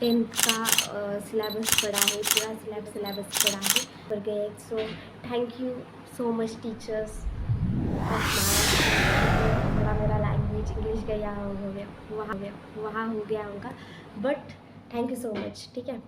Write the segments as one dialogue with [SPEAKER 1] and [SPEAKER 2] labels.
[SPEAKER 1] Tenth का syllabus पढ़ा है, पूरा सिलेबस पढ़ा है पर गए। So thank you so much teachers of my. थोड़ा मेरा लैंग्वेज इंग्लिश गया हो गया वहाँ हो गया होगा, but thank you so much. ठीक है,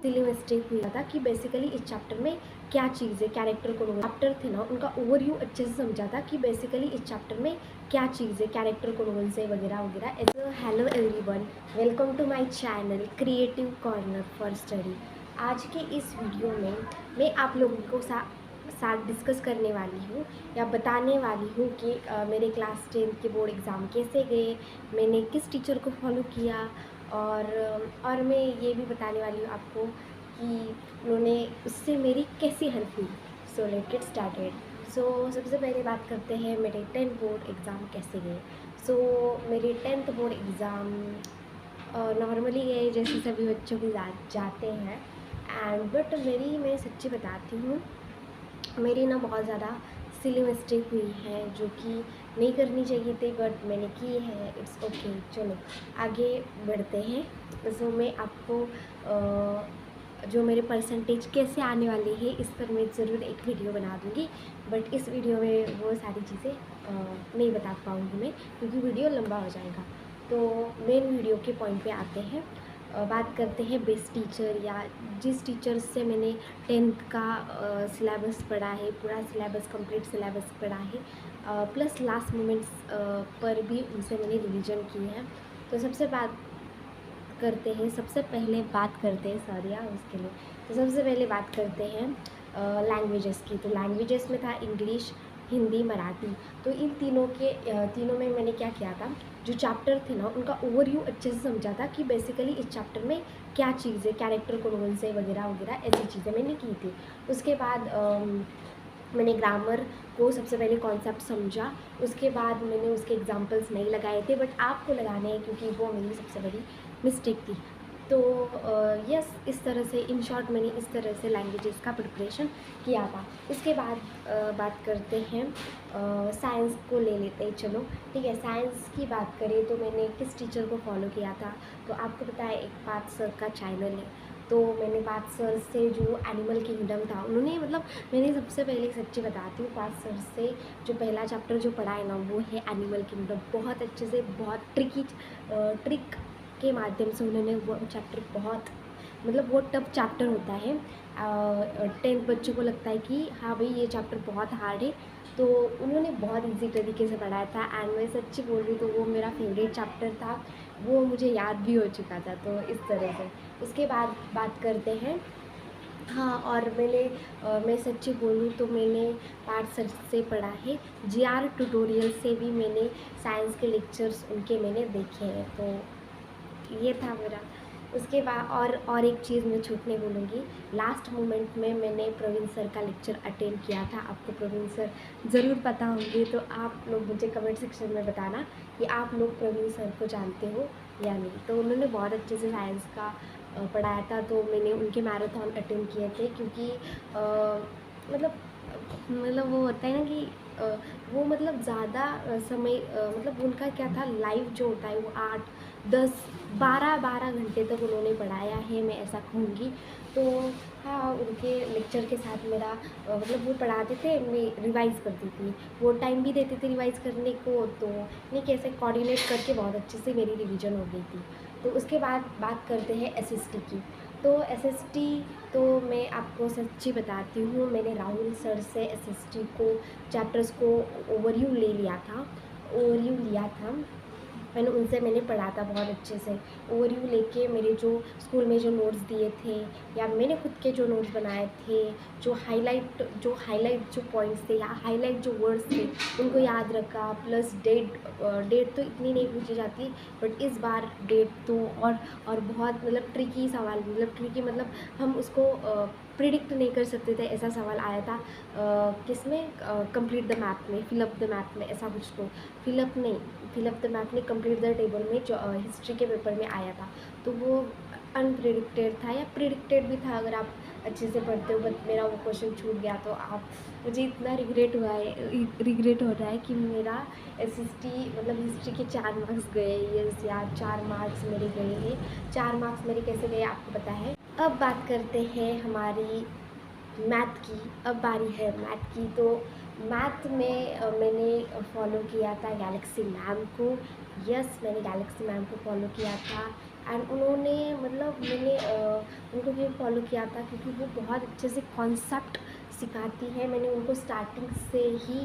[SPEAKER 1] सिली मिस्टेक हुआ था कि बेसिकली इस चैप्टर में क्या चीज़ है, कैरेक्टर को चैप्टर थे ना उनका ओवरव्यू अच्छे से समझा था कि बेसिकली इस चैप्टर में क्या चीज़ है, कैरेक्टर को नोबल से वगैरह वगैरह ऐसे। Hello everyone, welcome to my channel creative corner for study. आज के इस वीडियो में मैं आप लोगों को साथ डिस्कस करने वाली हूँ या बताने वाली हूँ कि मेरे क्लास 10 के बोर्ड एग्ज़ाम कैसे गए, मैंने किस टीचर को फॉलो किया, और मैं ये भी बताने वाली हूँ आपको कि उन्होंने उससे मेरी कैसी हेल्प हुई। So let get started. So सबसे पहले बात करते हैं मेरे 10th बोर्ड एग्ज़ाम कैसे गए। सो मेरे 10th बोर्ड एग्ज़ाम नॉर्मली गए जैसे सभी बच्चों के जाते हैं एंड बट मैं सच्ची बताती हूँ, मेरी ना बहुत ज़्यादा सिली मिस्टेक हुई है जो कि नहीं करनी चाहिए थी बट मैंने की है। इट्स ओके, चलो आगे बढ़ते हैं। सो मैं आपको जो मेरे परसेंटेज कैसे आने वाले हैं इस पर मैं ज़रूर एक वीडियो बना दूँगी, बट इस वीडियो में वो सारी चीज़ें नहीं बता पाऊँगी मैं क्योंकि वीडियो लंबा हो जाएगा। तो मेन वीडियो के पॉइंट पे आते हैं। बात करते हैं बेस्ट टीचर या जिस टीचर से मैंने 10th का सिलेबस पढ़ा है, पूरा सिलेबस कंप्लीट सिलेबस पढ़ा है, प्लस लास्ट मोमेंट्स पर भी उनसे मैंने रिवीजन की है। तो सबसे पहले बात करते हैं सॉरी यार उसके लिए। तो सबसे पहले बात करते हैं लैंग्वेजेस की। तो लैंग्वेजेस में था इंग्लिश, हिंदी, मराठी। तो इन तीनों में मैंने क्या किया था, जो चैप्टर थे ना उनका ओवरव्यू अच्छे से समझा था कि बेसिकली इस चैप्टर में क्या चीज़ है, कैरेक्टर को नोबल से वगैरह वगैरह ऐसी चीज़ें मैंने की थी। उसके बाद मैंने ग्रामर को सबसे पहले कॉन्सेप्ट समझा, उसके बाद मैंने उसके एग्जांपल्स नहीं लगाए थे बट आपको लगाने हैं क्योंकि वो मेरी सबसे बड़ी मिस्टेक थी। तो यस, इस तरह से इन शॉर्ट मैंने इस तरह से लैंग्वेजेस का प्रिपरेशन किया था। इसके बाद बात करते हैं साइंस को ले लेते हैं। चलो ठीक है, साइंस की बात करें तो मैंने किस टीचर को फॉलो किया था। तो आपको पता है एक पार्थ सर का चैनल है, तो मैंने पार्थ सर से जो एनिमल किंगडम था उन्होंने मैंने सबसे पहले सच्ची बताती हूँ, पार्थ सर से जो पहला चैप्टर जो पढ़ा है ना वो है एनिमल किंगडम। बहुत अच्छे से, बहुत ट्रिक के माध्यम से उन्होंने वो चैप्टर वो टफ चैप्टर होता है। 10th बच्चों को लगता है कि हाँ भाई ये चैप्टर बहुत हार्ड है, तो उन्होंने बहुत इजी तरीके से पढ़ाया था एंड मैं सच्ची बोल रही हूँ तो वो मेरा फेवरेट चैप्टर था, वो मुझे याद भी हो चुका था। तो इस तरह से उसके बाद बात करते हैं। हाँ, और मैं सच्ची बोलूँ तो मैंने पार्थ सर से पढ़ा है, जीआर ट्यूटोरियल से भी मैंने साइंस के लेक्चर्स उनके मैंने देखे हैं। तो ये था मेरा। उसके बाद और एक चीज़ मैं छूट नहीं बोलूँगी, लास्ट मोमेंट में मैंने प्रवीण सर का लेक्चर अटेंड किया था। आपको प्रवीण सर ज़रूर पता होंगे, तो आप लोग मुझे कमेंट सेक्शन में बताना कि आप लोग प्रवीण सर को जानते हो या नहीं। तो उन्होंने बहुत अच्छे से साइंस का पढ़ाया था, तो मैंने उनके मैराथन अटेंड किए थे क्योंकि मतलब वो होता है ना कि वो ज़्यादा समय उनका क्या था, लाइव जो होता है वो 8 10 12 घंटे तक उन्होंने पढ़ाया है, मैं ऐसा कहूँगी। तो हाँ, उनके लेक्चर के साथ मेरा वो पढ़ाते थे, मैं रिवाइज़ करती थी, वो टाइम भी देते थे रिवाइज़ करने को, तो नहीं कैसे कोऑर्डिनेट करके बहुत अच्छे से मेरी रिवीजन हो गई थी। तो उसके बाद बात करते हैं एसएसटी की। तो एसएसटी तो मैं आपको सच्ची बताती हूँ, मैंने राहुल सर से एसएसटी को चैप्टर्स को ओवरव्यू लिया था। मैंने पढ़ा था बहुत अच्छे से। ओवरव्यू लेके मेरे जो स्कूल में जो नोट्स दिए थे या मैंने खुद के जो नोट्स बनाए थे, जो हाईलाइट जो पॉइंट्स थे या हाईलाइट जो वर्ड्स थे उनको याद रखा, प्लस डेट तो इतनी नहीं पूछी जाती बट इस बार डेट तो और बहुत ट्रिकी सवाल, ट्रिकी हम उसको प्रिडिक्ट नहीं कर सकते थे, ऐसा सवाल आया था। किसमें, कंप्लीट द मैप में, फिलअप द मैप में, ऐसा कुछ। तो फिलअप द मैप में कंप्लीट द टेबल में जो हिस्ट्री के पेपर में आया था। तो वो अनप्रिडिक्टेड था या प्रिडिक्टेड भी था, अगर आप अच्छे से पढ़ते हो बट मेरा वो क्वेश्चन छूट गया तो आप मुझे इतना रिग्रेट हो रहा है कि मेरा SST मतलब हिस्ट्री के 4 मार्क्स गए। यस यार 4 मार्क्स मेरे गए हैं। 4 मार्क्स मेरे कैसे गए आपको पता है। अब बात करते हैं हमारी मैथ की। अब बारी है मैथ की। तो मैथ में मैंने फॉलो किया था गैलेक्सी मैम को। यस मैंने गैलेक्सी मैम को फॉलो किया था एंड उन्होंने मतलब मैंने उनको भी फॉलो किया था क्योंकि वो बहुत अच्छे से कॉन्सेप्ट सिखाती है। मैंने उनको स्टार्टिंग से ही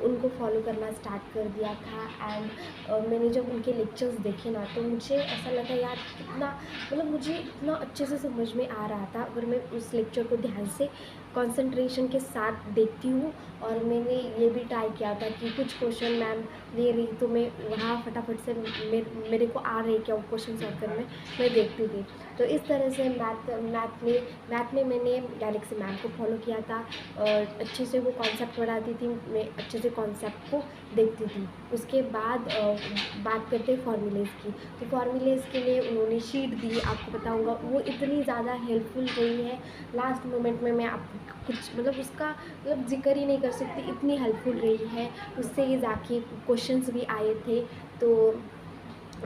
[SPEAKER 1] उनको फॉलो करना स्टार्ट कर दिया था एंड मैंने जब उनके लेक्चर्स देखे ना तो मुझे ऐसा लगा यार कितना मतलब मुझे इतना अच्छे से समझ में आ रहा था अगर मैं उस लेक्चर को ध्यान से कंसंट्रेशन के साथ देखती हूँ। और मैंने ये भी ट्राई किया था कि कुछ क्वेश्चन मैम ले रही तो मैं वहाँ फटाफट से मेरे को आ रहे क्या वो क्वेश्चन सॉल्व करने मैं देखती थी। तो इस तरह से मैथ में मैंने गैलेक्सी मैम को फॉलो किया था और अच्छे से वो कॉन्सेप्ट पढ़ाती थी। मैं अच्छे से कॉन्सेप्ट को देखती थी। उसके बाद बात करते हैं फार्मूलेज़ की। तो फार्मूलेज़ के लिए उन्होंने शीट दी आपको पता होगा वो इतनी ज़्यादा हेल्पफुल रही है। लास्ट मोमेंट में मैं आप कुछ मतलब उसका मतलब ज़िक्र ही नहीं कर सकती इतनी हेल्पफुल रही है। उससे ये जाके क्वेश्चंस भी आए थे। तो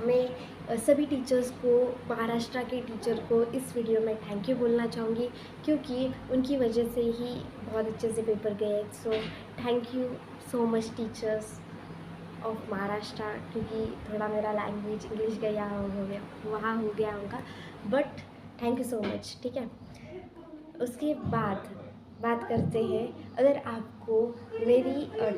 [SPEAKER 1] मैं सभी टीचर्स को महाराष्ट्र के टीचर को इस वीडियो में थैंक यू बोलना चाहूँगी क्योंकि उनकी वजह से ही बहुत अच्छे से पेपर गए। So thank you so much teachers of Maharashtra क्योंकि थोड़ा मेरा लैंग्वेज इंग्लिश का यहाँ हो गया वहाँ हो गया होगा but thank you so much. ठीक है। उसके बाद बात करते हैं अगर आपको मेरी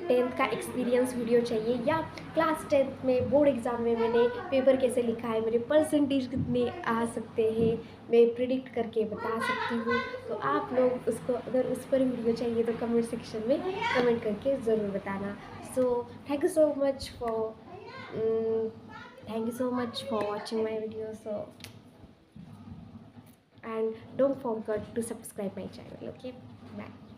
[SPEAKER 1] 10th का एक्सपीरियंस वीडियो चाहिए या क्लास 10th में बोर्ड एग्ज़ाम में मैंने पेपर कैसे लिखा है मेरे परसेंटेज कितने आ सकते हैं मैं प्रिडिक्ट करके बता सकती हूँ। तो आप लोग उसको अगर उस पर वीडियो चाहिए तो कमेंट सेक्शन में कमेंट करके ज़रूर बताना। So thank you so much for watching my video. So and don't forget to subscribe my channel. Okay, bye.